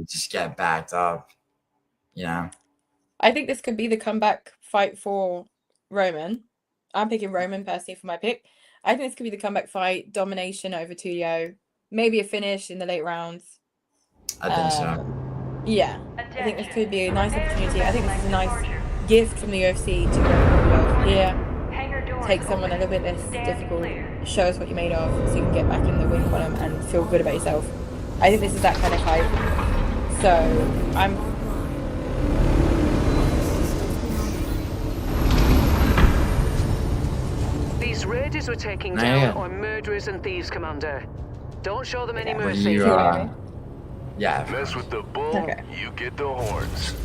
just get backed up. I think this could be the comeback fight for Roman. I'm picking Roman personally for my pick. I think this could be the comeback fight, domination over Tulio, maybe a finish in the late rounds. I think so. Yeah, I think this could be a nice opportunity. I think this is a nice gift from the UFC to go here, take someone a little bit less difficult, show us what you're made of, so you can get back in the win column and feel good about yourself. I think this is that kind of hype. So I'm. These raiders we're taking down are murderers and thieves, Commander. Don't show them any mercy. Yeah. Mess with the bull, you get the horns.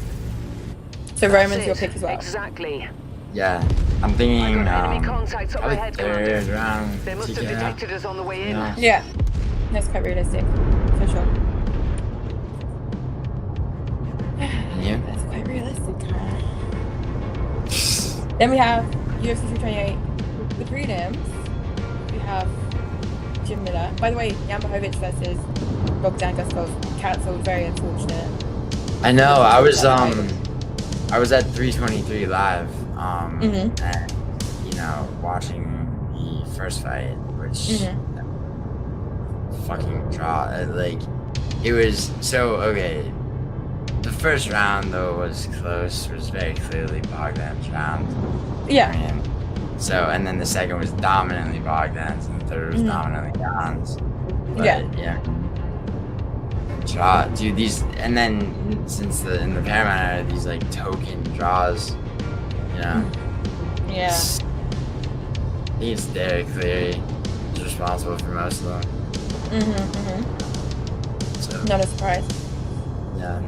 So Roman's your pick as well. Exactly. Yeah, I'm thinking enemy contacts up ahead, third round. They must have detected us on the way in. Yeah, that's quite realistic, for sure. Yeah. That's quite realistic. Then we have UFC 328. The prelims, we have Jim Miller. By the way, Jan Blachowicz versus Bogdan Guskov cancelled. Very unfortunate. I know. I was at 323 live. And watching the first fight, which fucking draw. Like, it was so okay. The first round though was close. It was very clearly Bogdan's round. Yeah. So, and then the second was dominantly Bogdan's, and the third was dominantly Jan's. Yeah. Draw, dude. These, and then since in the Paramount era, these like token draws, Yeah. I think it's Derek Cleary is responsible for most of them. So, not a surprise. Yeah,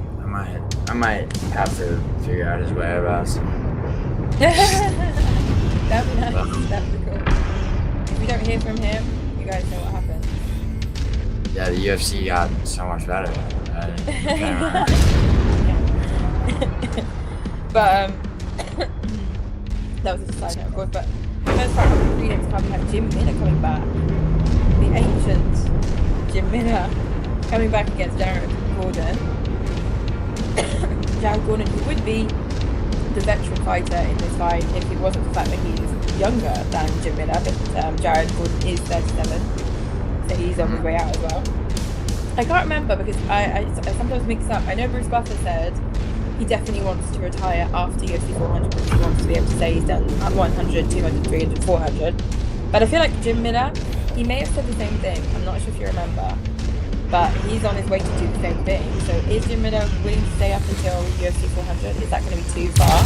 I might have to figure out his whereabouts. That'd be nice. That'd be cool. If we don't hear from him, you guys know what happened. Yeah, the UFC got so much better. But that was a side note, of course. But first part of the prelims time, we had Jim Miller coming back, the ancient Jim Miller coming back against Jared Gordon. Jared Gordon, who would be the veteran fighter in this fight if it wasn't for the fact that he's younger than Jim Miller, but Jared Gordon is 37, so he's on his way out as well. I can't remember because I sometimes mix up. I know Bruce Buffer said he definitely wants to retire after UFC 400 because he wants to be able to say he's done 100, 200, 300, 400. But I feel like Jim Miller, he may have said the same thing. I'm not sure if you remember. But he's on his way to do the same thing. So is Jim Miller willing to stay up until UFC 400? Is that going to be too far?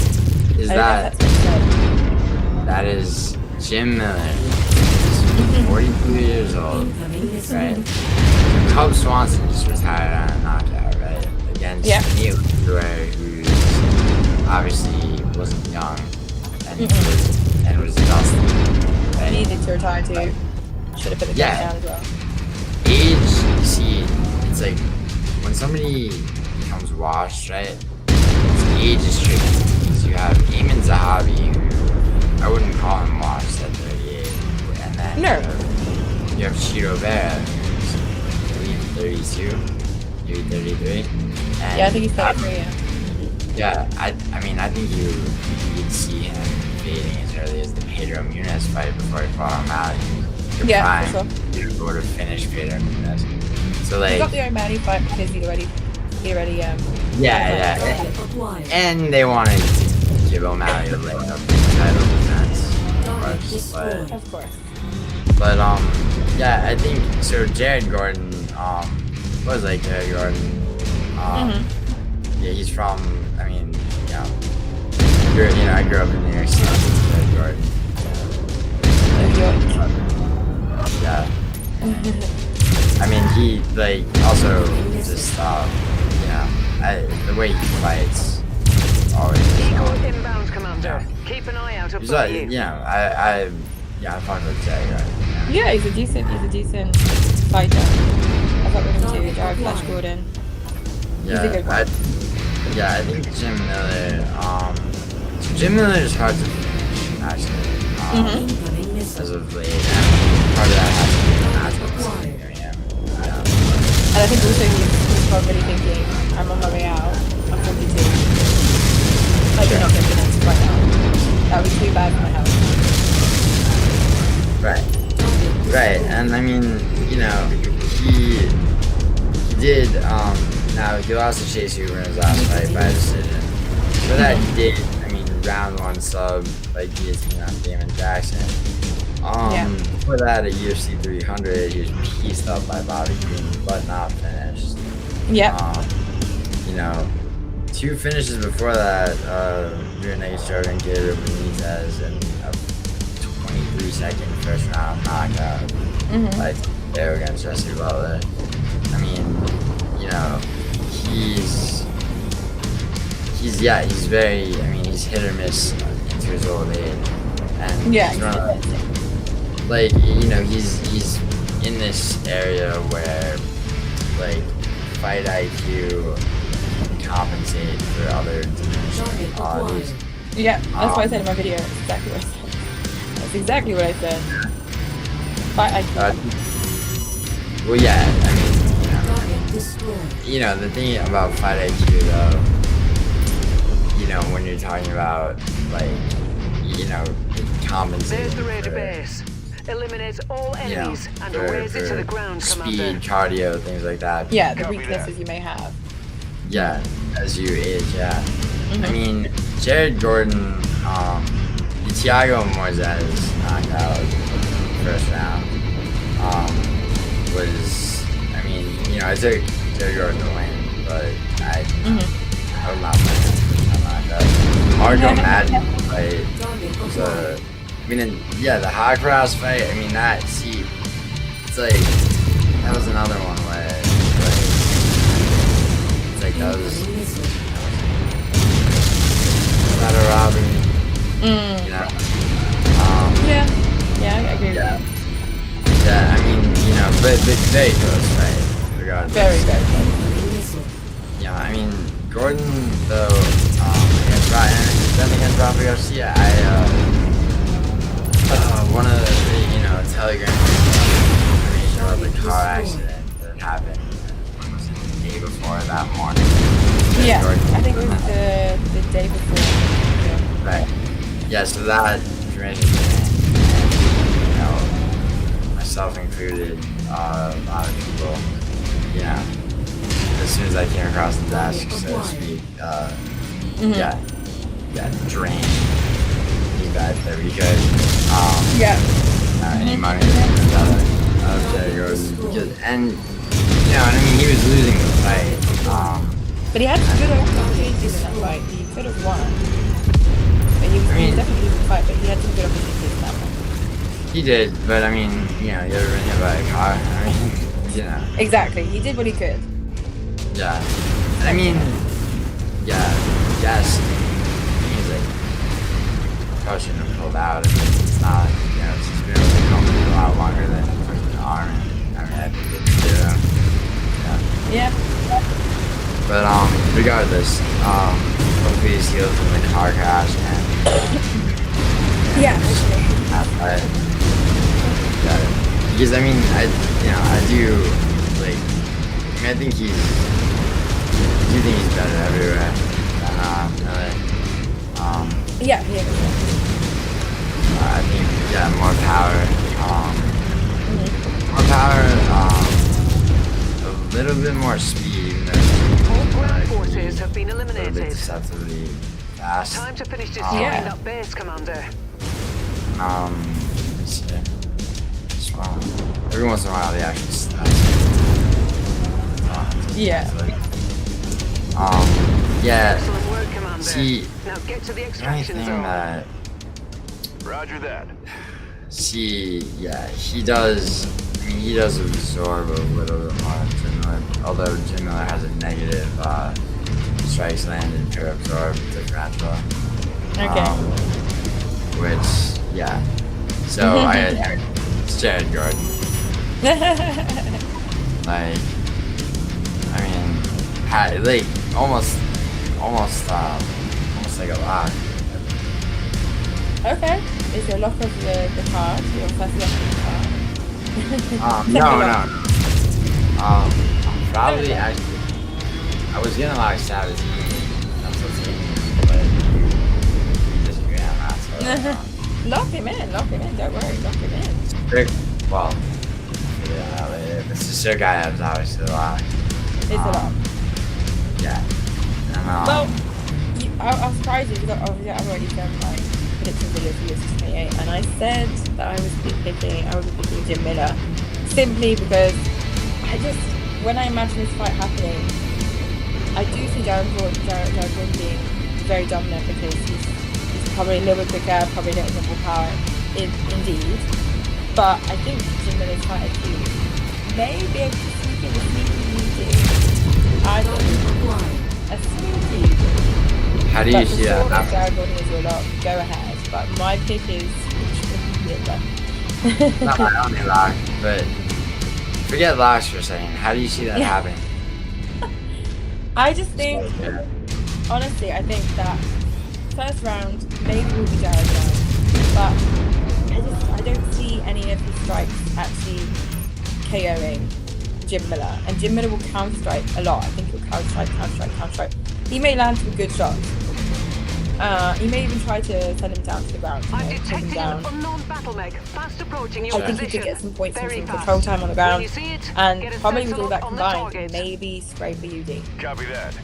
That is Jim Miller. He's 42 years old, right? Cub Swanson just retired on a knockout, right? Against Mechwarrior, who obviously wasn't young and was dusty. Right? Needed to retire too. Should have put the gun down as well. Age, you see, it's like when somebody becomes washed, right? Age is tricky because you have Ayman Zahabi, who I wouldn't call him washed at 38, and then you have Chito Vera, who's 32, maybe 33. And I think he's 33. Yeah, I mean, I think you could see him fading as early as the Pedro Munez fight before he fought O'Malley. For sure. Sort of finished Pedro Munez. So like, he got the O'Malley fight because he already. And they wanted to give O'Malley a leg up title defense, of course. But I think so. Jared Gordon, what was like Jared Gordon? Yeah, he's from. I mean, I grew up in New York City. Jared Gordon. Yeah. I mean, he also just the way he fights always. Inbound, Commander. Keep an eye out for you. I fuck with Jared Gordon. Yeah, he's a decent fighter. I fuck with him too. Jared Flash Gordon. He's a good one. I think Jim Miller is hard to finish, actually. As of late, part of that has to be the matchup. And I think also he's probably thinking, I'm I'm on my way out. I'm 42. I do not get connected right now. That would be too bad for my health. Right, and I mean, you know, he did, now he'll also chase you in his last fight by decision. For that he did, I mean, round 1 sub, like guillotine on Damon Jackson. Before that at UFC 300, he was pieced up by Bobby Green, but not finished. Yep. You know, 2 finishes before that, drew a naked stroke and Gator Benitez and a 23-second first round knockout. Like, they were against Jesse Butler. I mean, you know, he's very, I mean, he's hit or miss into his old age. And he's like, you know, he's in this area where, like, fight IQ can compensate for other diminished qualities. Yeah, that's what I said in my video. That's exactly what I said. Fight IQ. Well, yeah, I mean, you know, the thing about fight IQ, though, you know, when you're talking about, like, you know, compensating. There's the Raider base. Eliminates all enemies and raise it to the ground, Speed, cardio, things like that. Yeah, the weaknesses you may have. Yeah, as you age, yeah. I mean, Jared Gordon, the Thiago Moises knockout first round, was, I mean, you know, I took Jared Gordon to win, but I would not win that knockout. Marco Madden fight was a, I mean, yeah, the high cross fight, I mean, that, see, it's like, that was another one where, like, it's like, that was not a robbery, you know? Yeah, I agree with that. Yeah, I mean, you know, but very close, right? Regardless. Very, very close. Yeah, I mean, Gordon, though, against Rafa Garcia, one of the, you know, Telegram information about the car accident that happened, when was it, the day before that morning? Yeah, I think it was the day before. Yeah. Right. Yeah, so that information, you know, myself included, a lot of people, you know, as soon as I came across the desk, so to speak, drained any bet that we could, any money out of Jerry Gordon, because, and, you know, and I mean, he was losing the fight, but he had good opportunities in that fight. He could have won. But he was definitely losing the fight, but he had some good opportunities in that one. He did, but I mean, you know, you ever been hit by a car? I mean, you know. Exactly, he did what he could. Yeah. I mean, yes. He's like, probably shouldn't have pulled out. It's not, you know, it's just been able to come a lot longer than pushing the arm. I mean, I think it's Yeah. But, regardless, hopefully he's healed from the car crash and, because, I mean, I do, like, I think he's better everywhere. Really. Yeah. I think, more power. A little bit more speed, even though all ground forces have been a little bit eliminated. deceptively fast. Time to finish destroying that base, Commander. Let's see. Well, every once in a while they actually stop. Excellent work, Commander. See, now get to the the only extraction thing zone. that, Roger that. he does absorb a little bit more than Jim Miller, although Jim Miller has a negative strikes landed per absorb differential. Okay. Which, so it's Jared Gordon. Like, I mean, almost like a lock. Okay. Is your lock of the card? Your first lock of the card? No. Probably actually. I was gonna lock Sabatini until team, but you disagree on that, so Lock him in, don't worry, lock him in. Strict, well, yeah, the sister guy has obviously locked. It's a lot. Yeah. Well, I was surprised you because obviously I've already done my prediction video for UFC 28, and I said that I would be picking Jim Miller simply because when I imagine this fight happening, I do see Jared Gordon being very dominant because he's probably a little bit quicker, probably a little bit more power, indeed. But I think Jim Miller's fight IQ may be able to sneak in a sneaky. I don't know. A sneaky. How do you see that? If Jared Gordon is your lock, go ahead. But my pick is Miller. Not my only lock, but forget locks for a second. How do you see that happening? I just think, honestly, I think that first round maybe will be Jared Gordon, but I don't see any of his strikes actually KOing Jim Miller, and Jim Miller will counter strike a lot. I think he'll counter strike. He may land some good shots. He may even try to send him down to the ground. I've detected an unknown battle mech fast approaching your I think he position. could get some points and some Very control time on the ground, When you see it, and get a probably sense with all of that on the combined, target. maybe spray for UD. Copy that.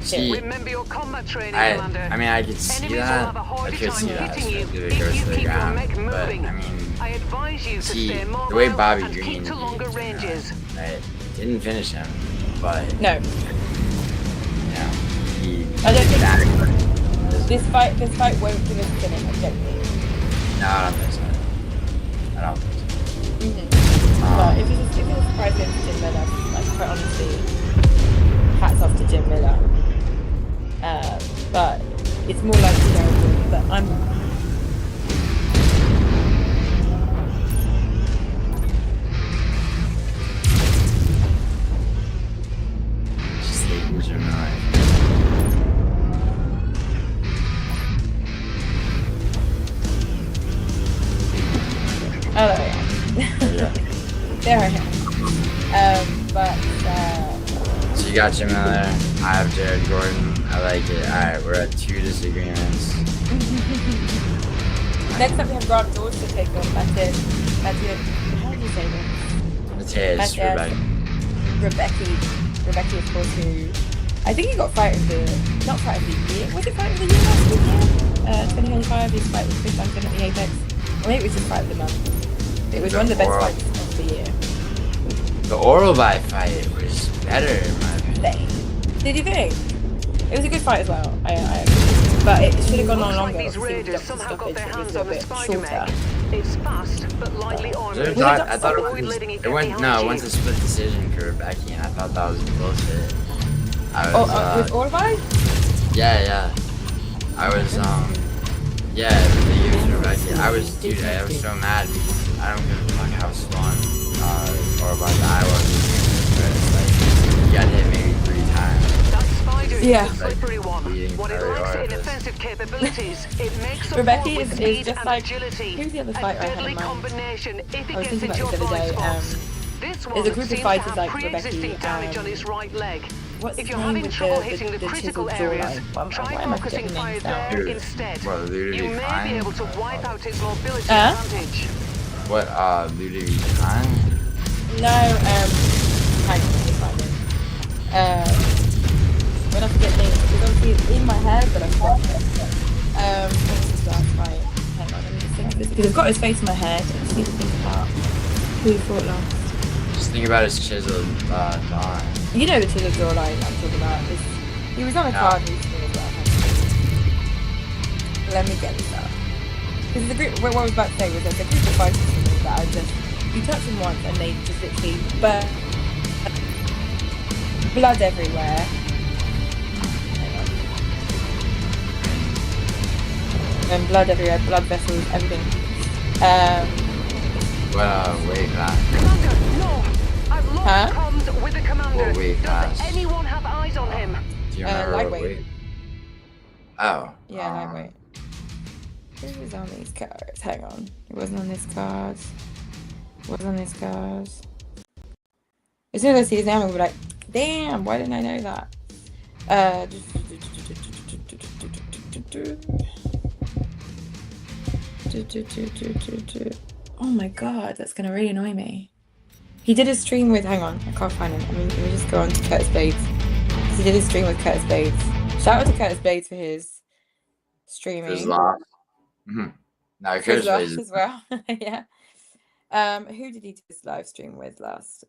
See, Remember your combat training, Commander. I mean, I could see Enemies will that. have a I harder could see time that. hitting you If it if goes you to the keep your ground, mech but moving. I mean, I advise you to see, stay mobile the way Bobby and Green keep to longer ranges. Right, didn't finish him, but No, you know, he. I don't think that, this fight won't give us a finish. I don't think. no, I don't think so. I don't think so. But if it's a surprise win for Jim Miller, like quite honestly, hats off to Jim Miller. But it's more likely Jared Gordon. But I'm. Just like Jim Miller. Oh, there I am. There I am. So you got Jim Miller. I have Jared Gordon. I like it. Alright, we're at 2 disagreements. Next up we have Grant George to take on Matthias. How do you say this? Matthias Rebecca, of course, who I think he got fight of the not fight of the year. Was it fight of the year last year? 2025. His fight was Chris Duncan at the Apex. Or maybe it was just fight of the month. It was one of the best fights of the year. The Oralby fight was better in my opinion. Did you think? It was a good fight as well. I agree. But it should have gone on Looks longer. like these Obviously, raiders Dr. somehow got Stoppage their was hands a on the bit spider shorter. mech. It's fast but lightly armored. I thought Avoid it letting was. it It get went behind you. went to split decision for Rebecca, and I thought that was bullshit. I was With Orby? yeah. I was yeah, it was Rebecca. I was so mad because I don't give a fuck how strong or about the I was. But it's like you got hit maybe 3 times. That spider is Yeah. a slippery one. Bleeding What it Mechwarrior lacks in is- offensive capabilities, it makes up Rebecca for with is speed just and like- agility. who's the other A fighter I had in deadly mind? combination if it I was gets thinking into your about this the other blind day. spots. This one there's a group of seems fighters to have like pre-existing Rebecca, damage on his right leg. What's If his you're name having with trouble the hitting the critical chiseled areas, jawline? try Why am I focusing forgetting fire names now? there Dude, instead. what, Ludwig You may Klein? be able to wipe out his mobility Huh? advantage. What Ludwig Klein? No, hang on, let me find it. When I forget names, because obviously it's in my head, but I've got it. What was his last fight? Hang on, let me just think of this, because I've got his face in my head. I just need to think about who he fought last. Just think about his chiseled jaw. You know the chiseled jawline I'm talking about. He was on a card recently as well. Let me get this up. Because the group, what I was about to say was there's a group of fighters for me that I just, you touch them once and they just literally burn. Blood everywhere. Hang on. And blood everywhere, blood vessels, everything. Weight class. Commander, no! I've lost Huh? comms with the commander. What weight class? Does anyone have eyes on him? Do you remember what lightweight. weight? Oh. Yeah, lightweight. Who was on these cards? Hang on. It wasn't on this cards. It wasn't on this cards. As soon as I see his name, I'll be like, Damn, why didn't I know that? Oh my god, that's gonna really annoy me. He did a stream with, hang on, I can't find him. Let me just go on to Curtis Blades. He did a stream with Curtis Blades. Shout out to Curtis Blades for his streaming. His laugh. No, His Curtis laugh Blades. as well. Yeah. Who did he do his live stream with last?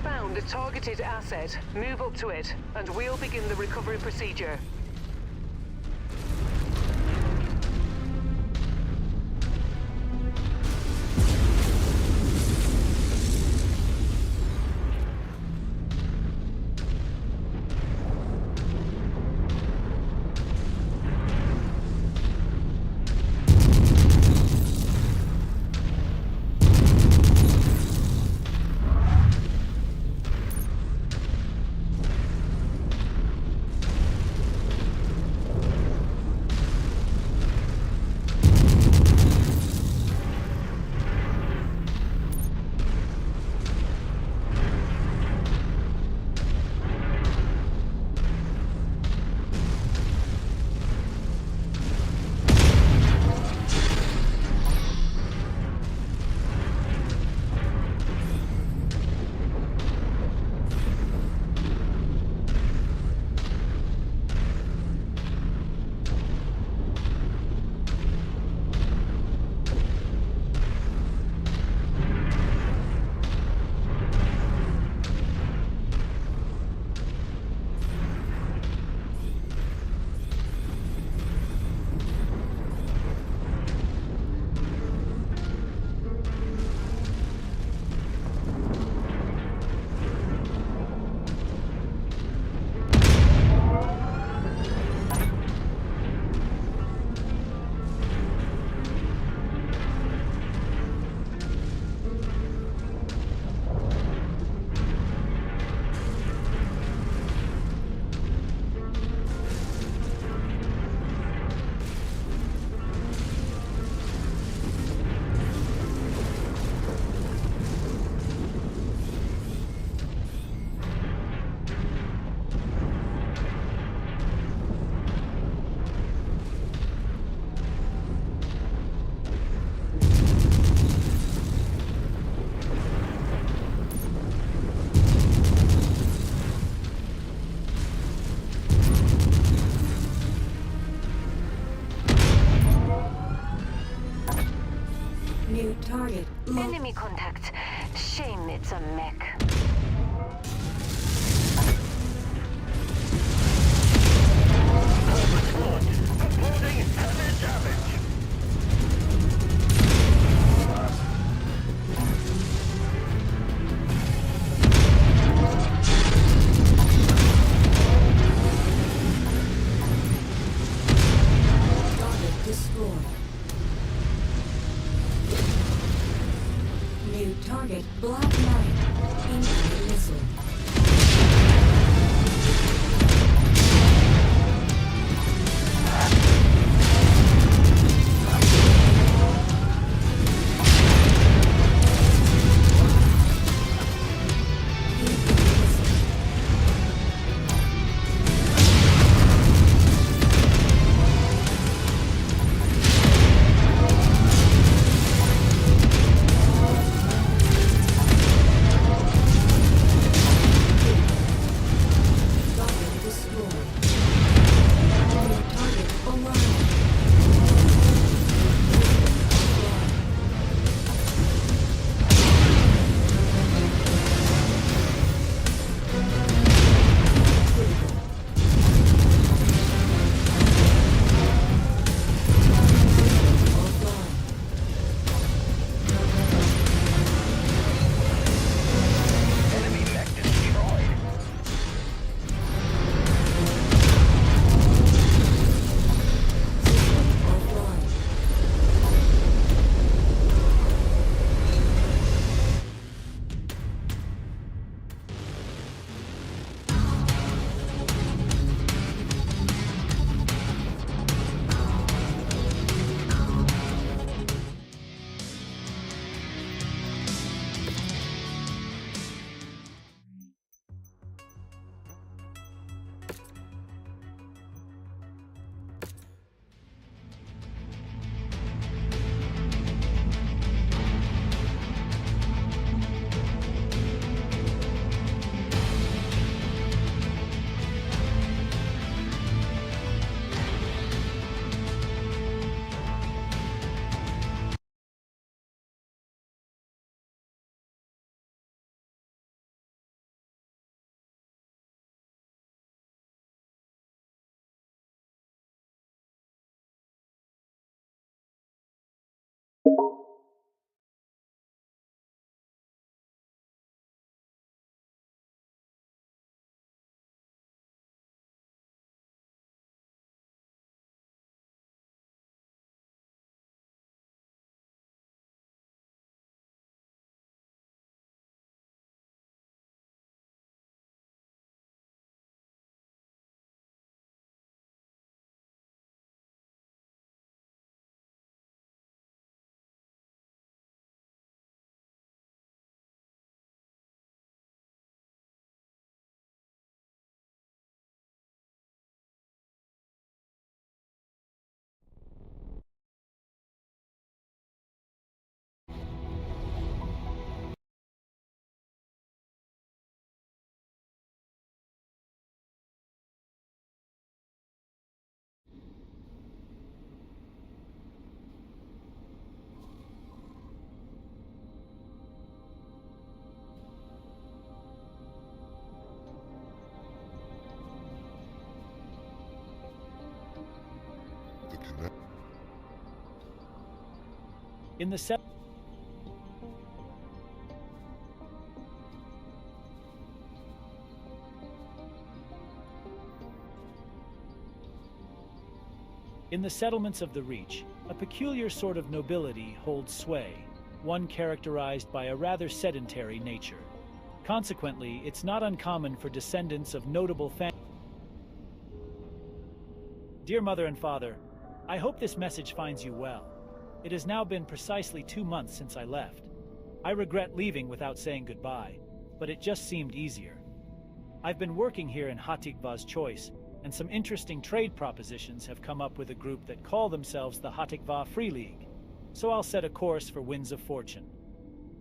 found a targeted asset, move up to it, and we'll begin the recovery procedure. target. Enemy contact. Shame it's a mech. Uploading heavy damage. Target destroyed. New target Black Knight. Incoming missile. Target destroyed. New target alive. Enemy mech destroyed. Offline. In the set. In the settlements of the Reach, a peculiar sort of nobility holds sway, one characterized by a rather sedentary nature. Consequently, it's not uncommon for descendants of notable families. Dear Mother and Father, I hope this message finds you well. It has now been precisely 2 months since I left. I regret leaving without saying goodbye, but it just seemed easier. I've been working here in Hatikva's Choice, and some interesting trade propositions have come up with a group that call themselves the Hatikva Free League. So I'll set a course for Winds of Fortune.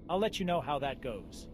I'll let you know how that goes.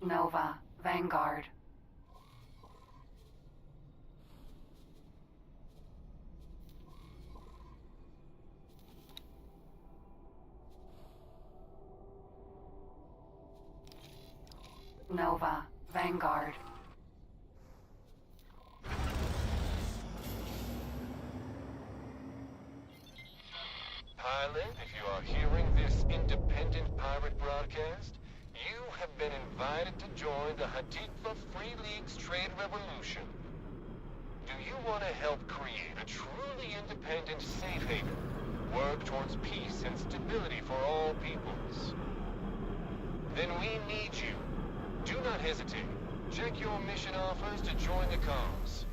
Nova, Vanguard. Nova, Vanguard. Pilot, if you are hearing this independent pirate broadcast, you have been invited to join the Hatikva Free League's trade revolution. Do you want to help create a truly independent safe haven? Work towards peace and stability for all peoples? Then we need you. Do not hesitate. Check your mission offers to join the cause.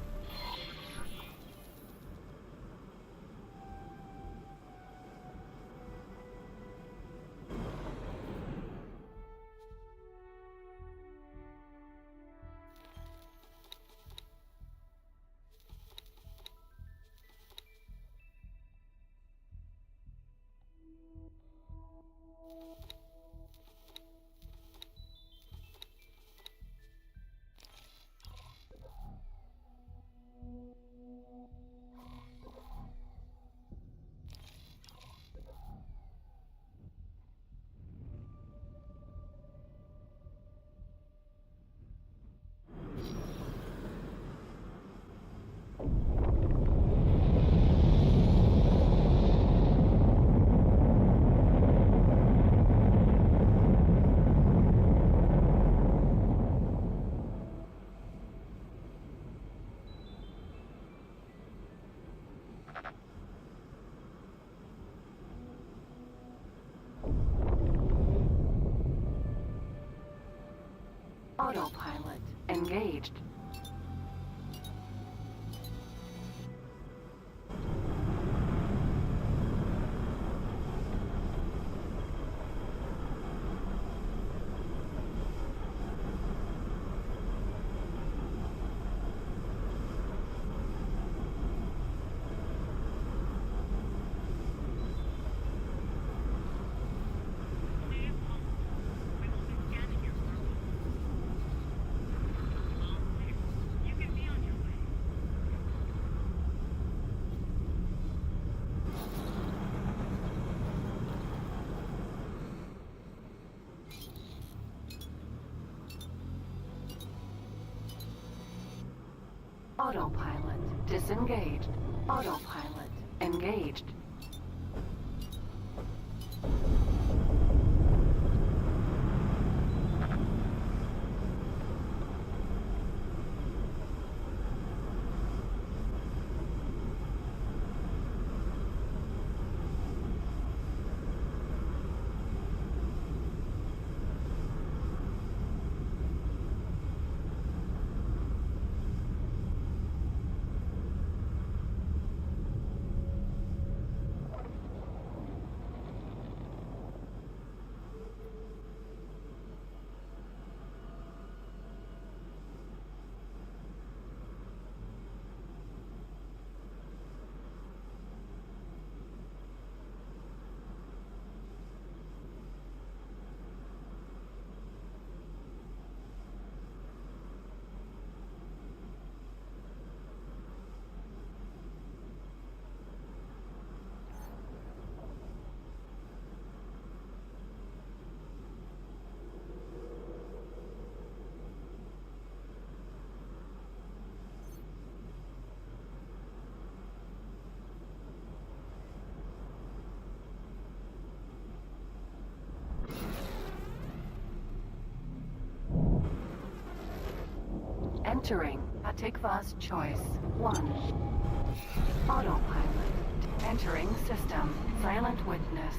Autopilot engaged. Autopilot disengaged. Autopilot engaged. Entering Hatikva's choice 1. Autopilot. Entering system. Silent witness.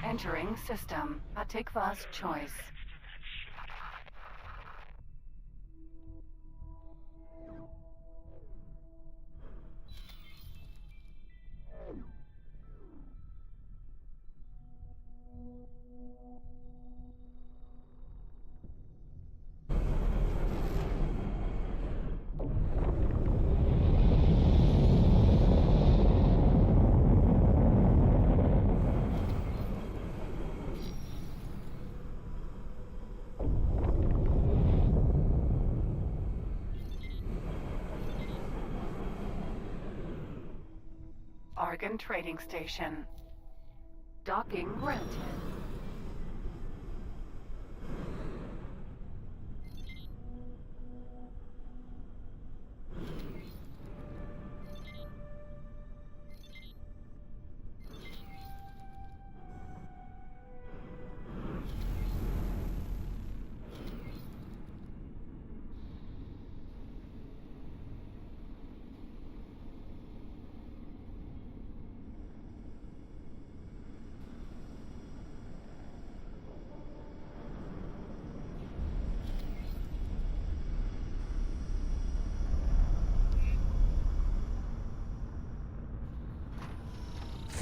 Entering system. Hatikva's choice. Dragon Trading Station. Docking granted.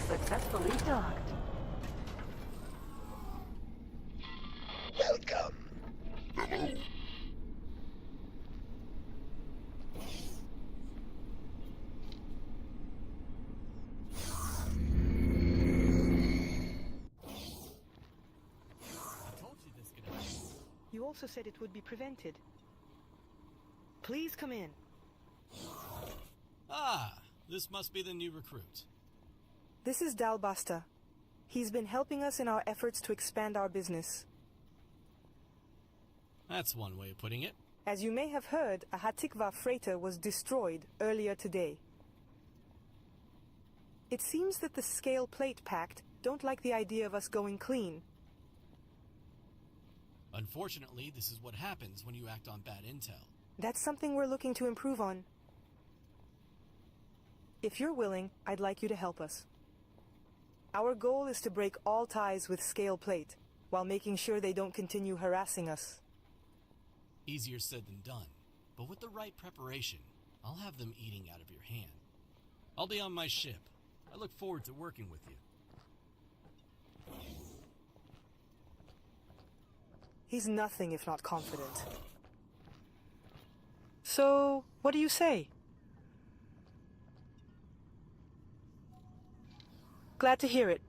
Successfully docked. Welcome. You also said it would be prevented. Please come in. Ah, this must be the new recruit. This is Dalbasta. He's been helping us in our efforts to expand our business. That's one way of putting it. As you may have heard, a Hatikva freighter was destroyed earlier today. It seems that the Scale Plate Pact don't like the idea of us going clean. Unfortunately, this is what happens when you act on bad intel. That's something we're looking to improve on. If you're willing, I'd like you to help us. Our goal is to break all ties with Scale Plate, while making sure they don't continue harassing us. Easier said than done, but with the right preparation, I'll have them eating out of your hand. I'll be on my ship. I look forward to working with you. He's nothing if not confident. So, what do you say? Glad to hear it.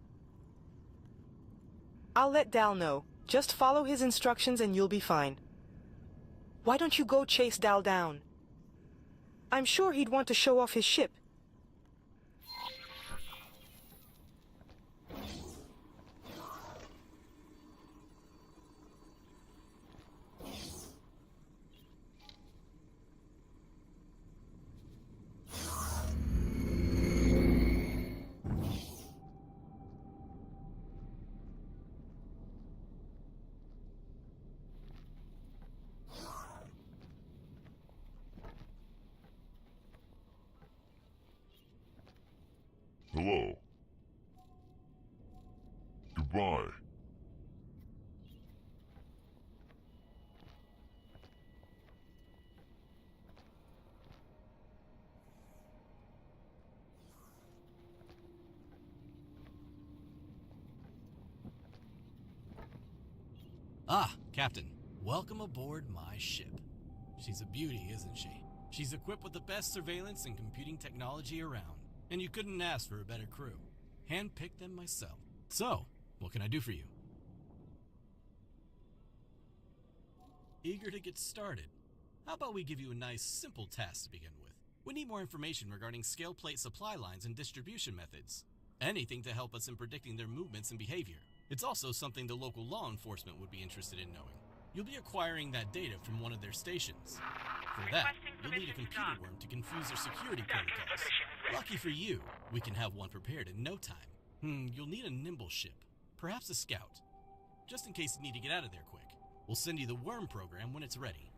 I'll let Dal know. Just follow his instructions and you'll be fine. Why don't you go chase Dal down? I'm sure he'd want to show off his ship. Hello. Goodbye. Ah, Captain. Welcome aboard my ship. She's a beauty, isn't she? She's equipped with the best surveillance and computing technology around. And you couldn't ask for a better crew. Handpicked them myself. So, what can I do for you? Eager to get started? How about we give you a nice, simple task to begin with? We need more information regarding scale plate supply lines and distribution methods. Anything to help us in predicting their movements and behavior. It's also something the local law enforcement would be interested in knowing. You'll be acquiring that data from one of their stations. For that, you'll need a computer worm to confuse their security protocols. Lucky for you, we can have one prepared in no time. You'll need a nimble ship, perhaps a scout. Just in case you need to get out of there quick. We'll send you the worm program when it's ready.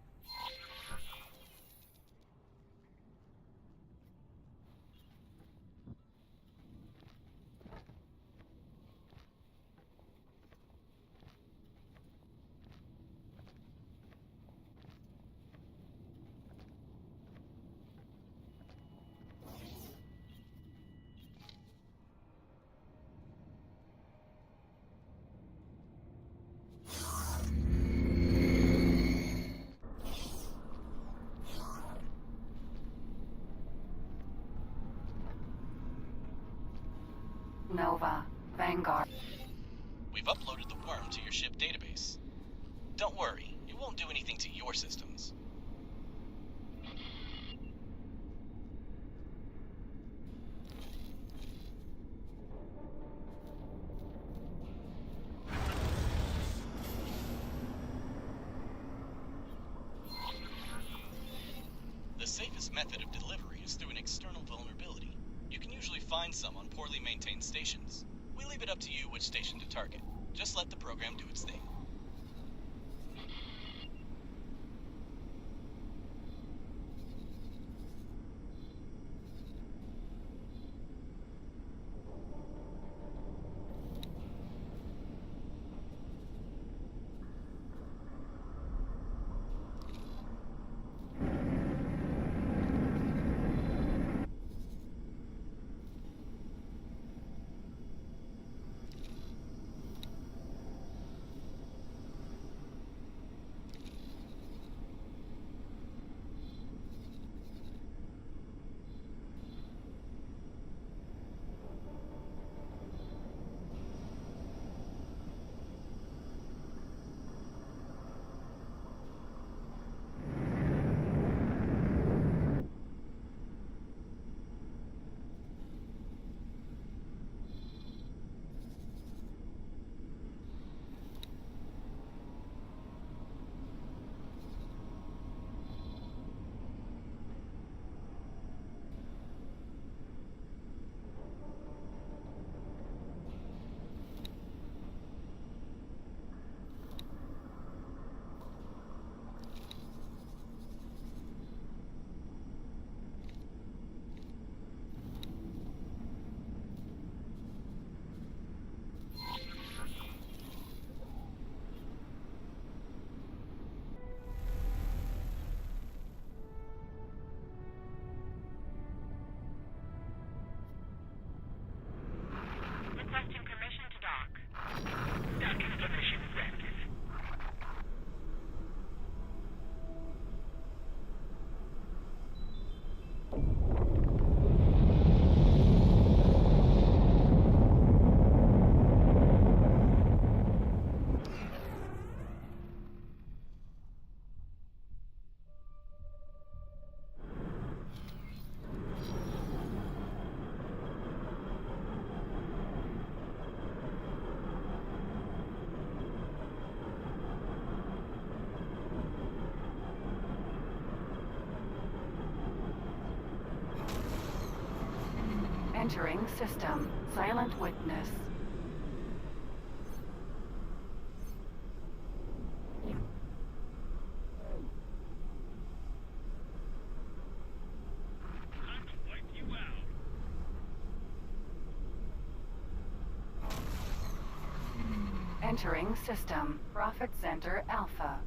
Nova, Vanguard. We've uploaded the worm to your ship database. Don't worry, it won't do anything to your systems. find some on poorly maintained stations. We leave it up to you which station to target. Just let the program do its thing. Requesting permission to dock. Docking permission granted. Entering system. Silent witness. Entering system. Profit Center Alpha.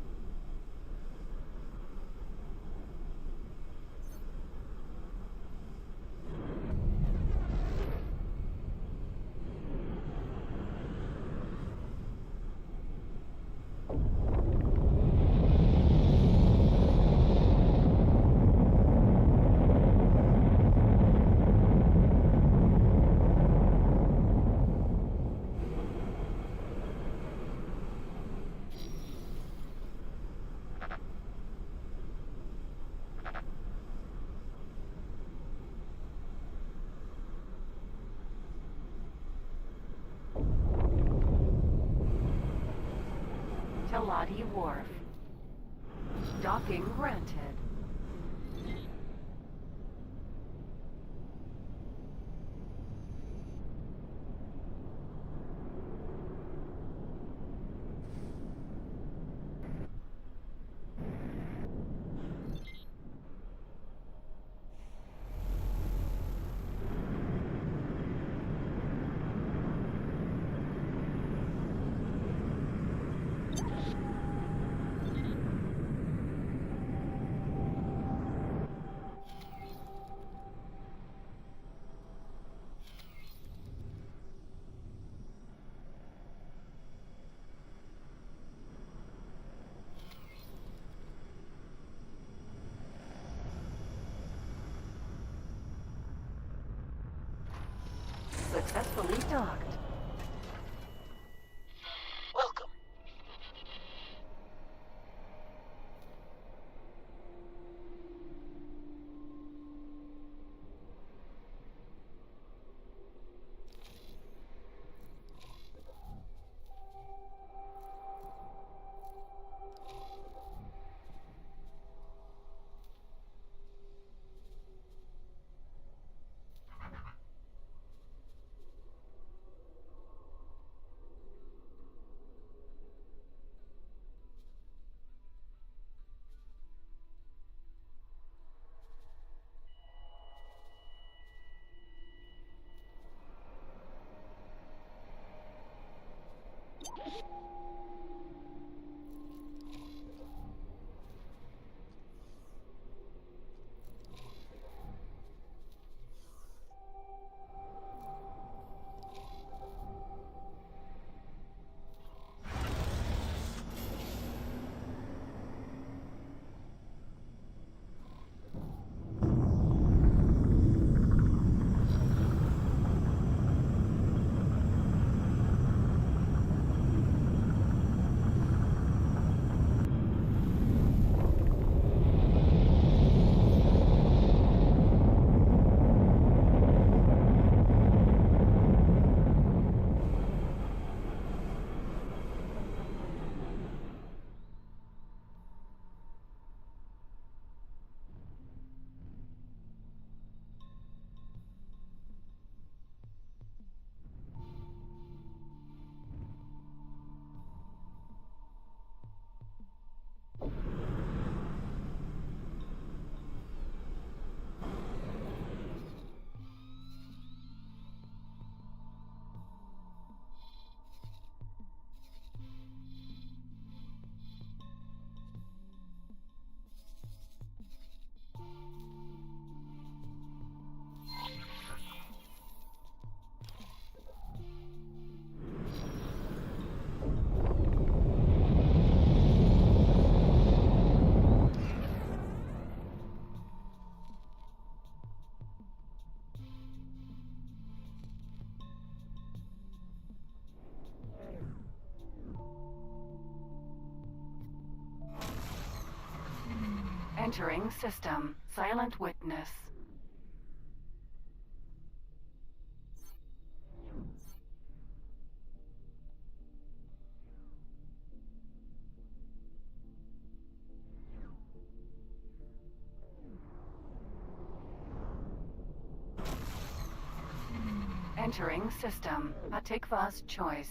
Teladi Wharf. Docking granted. Successfully docked. Welcome. Entering system. Silent witness. Entering system. Atikva's choice.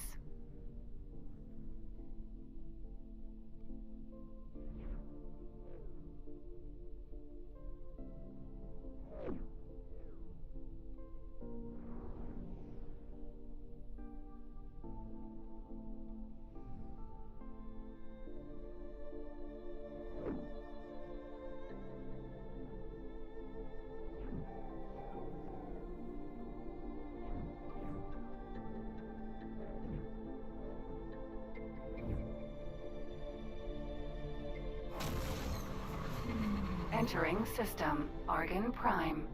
Entering system. Argon Prime.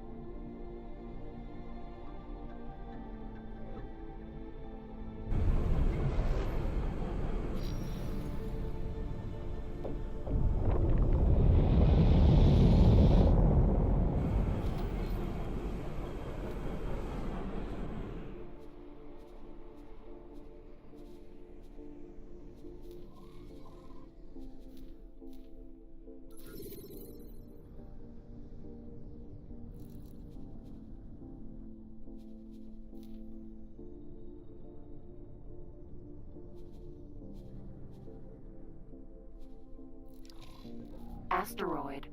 Asteroid.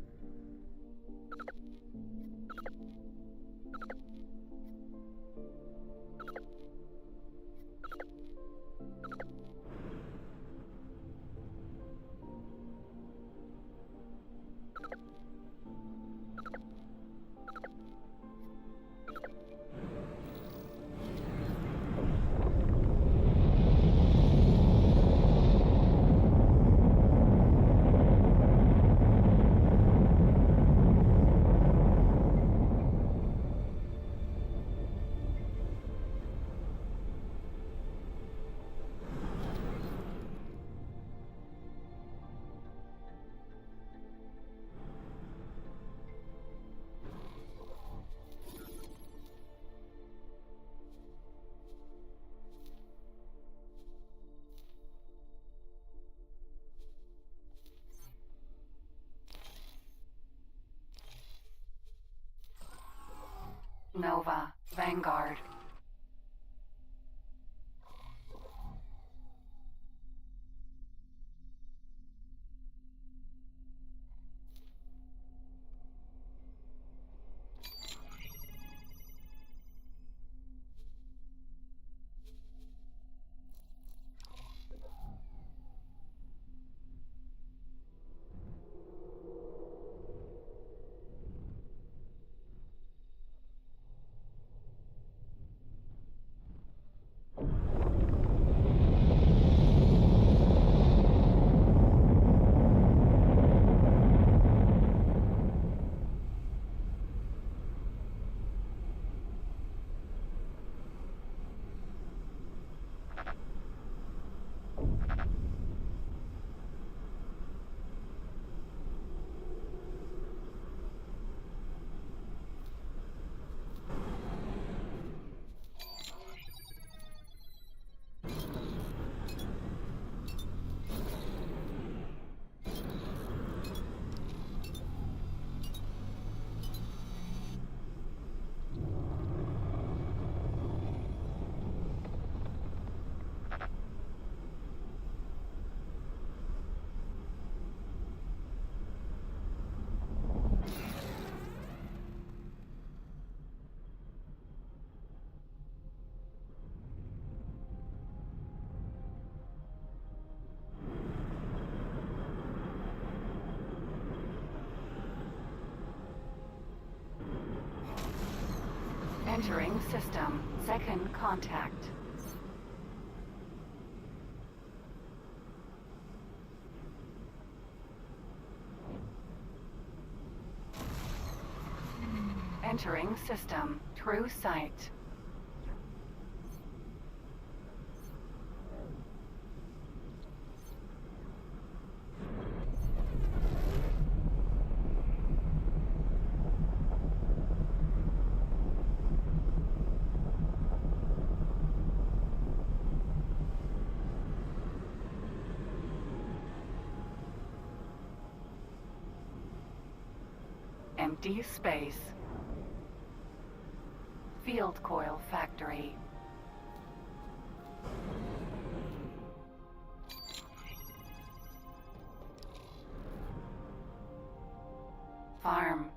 Nova. Vanguard. Entering system. Second contact. Entering system. True sight. empty space. Field coil factory. Farm.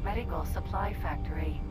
Medical supply factory.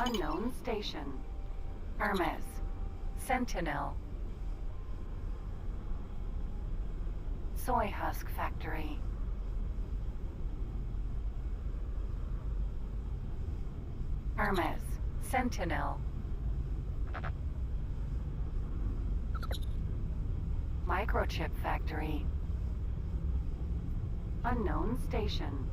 Unknown station. Hermes. Sentinel. Soy husk factory. Hermes. Sentinel. Microchip factory. Unknown station.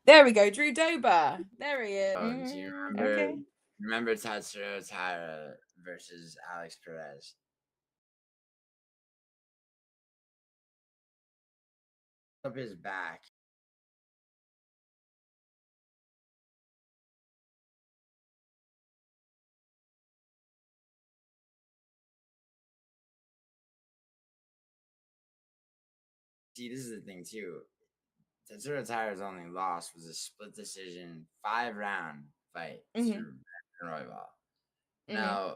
There we go, Drew Dober. There he is. Do you remember? Okay. Remember Tatsuro Taira versus Alex Perez? Up his back. See, this is the thing too. Tatsuro Taira's only loss was a split decision 5-round fight to Brandon Royval. Now,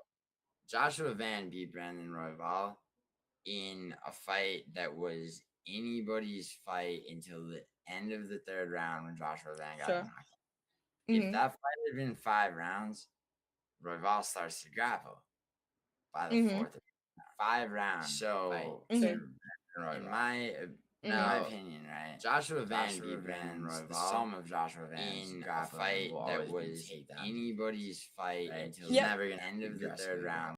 Joshua Van beat Brandon Royval in a fight that was anybody's fight until the end of the 3rd round when Joshua Van got knocked out. If that fight had been 5 rounds, Royval starts to grapple by the 4th round. 5 rounds. So, in my opinion, right, Joshua Van beat Brandon Royval. The sum of Joshua Van in a fight that was anybody's fight until never gonna end of the 3rd round.